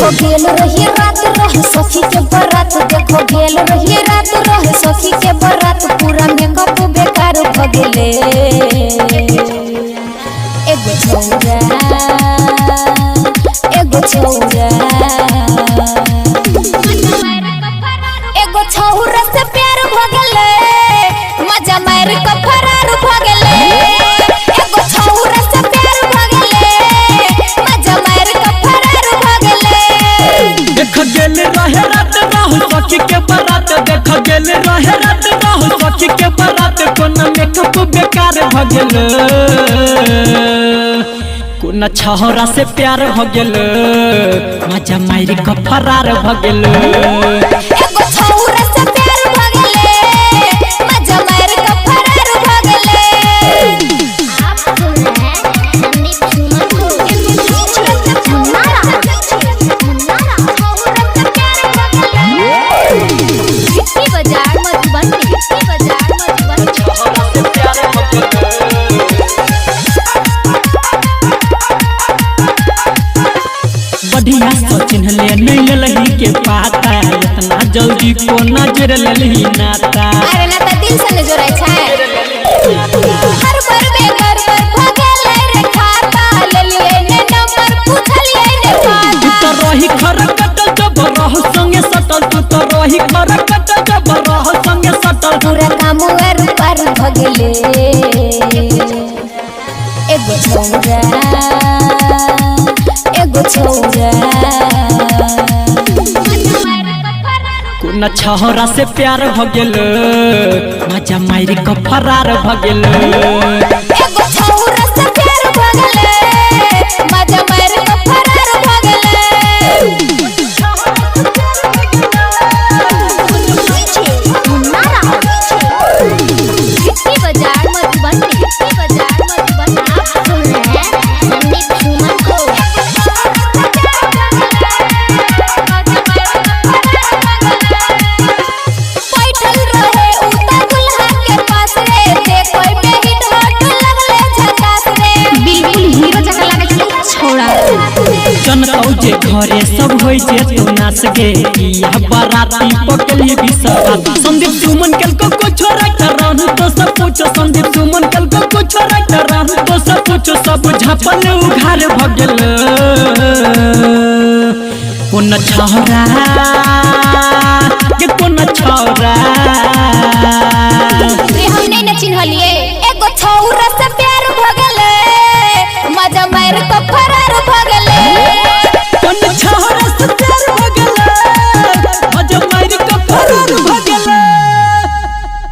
देखो गेल रही रात रहे सखी के बरात देखो गेल रही रात रहे सखी के बरात पूरा मेकअप बेकार भ गेले एगो छौरा एगो छौरा से प्यार भ गेले मजा मार के फरार भ गेले एगो छौरा से प्यार भ गेले मजा मार के फरार भ गेले देख गेल रहे रात रहु सखी के बरात देख गेल रहे रात रहु सखी के बरात कोना मेकअप बेकार भ गेल कोना छौरा से प्यार भ गेल मजा मार के फरार भ गेल एगो छौरा से प्यार भ गेले मजा मार के फरार भ गेले आप सुन रहे हैं संदीप सुमन को छौरा से प्यार भ गेले सिटी बाजार मधुबनी सिटी बाजार मधुबनी छौरा से प्यार भ गेल बढ़िया सोचिन ले नहीं लही के पाता इतना जल्दी को नजर ललही नाता अरे ना त दिल से जोड़ै छै हर बार में गड़बड़ भ गेलै रे खाता लेलिए ने नंबर पूछलिए ने तू तो रही खरकटल जब रह संगे सटल तू तो रही खरकटल जब रह संगे सटल पूरा काम वर पर भ गेले एगो छौरा कोना छौरा से प्यार भ गेल मजा मार के फरार भ गेल एगो छौरा से प्यार भ गेले मजा मार के फरार भ गेले सिटी बाजार मधुबनी सिटी बाजार मधुबनी आप सुन रहे हैं संदीप सुमन को बैठल रहे उता दुल्हा के पास रे देखो में हिट हट लगले झकास रे बिल्कुल हीरो जका लागे छै छोड़ा जनकौ जे घरे सब होई जे तू नाच गे या बाराती पकलिए बिसरात संदीप सुमन कल को छोरा कराहु तो सब पूछो संदीप सुमन कल को छोरा कराहु तो सब पूछो सब झपल उघार भ गेल कोन छौरा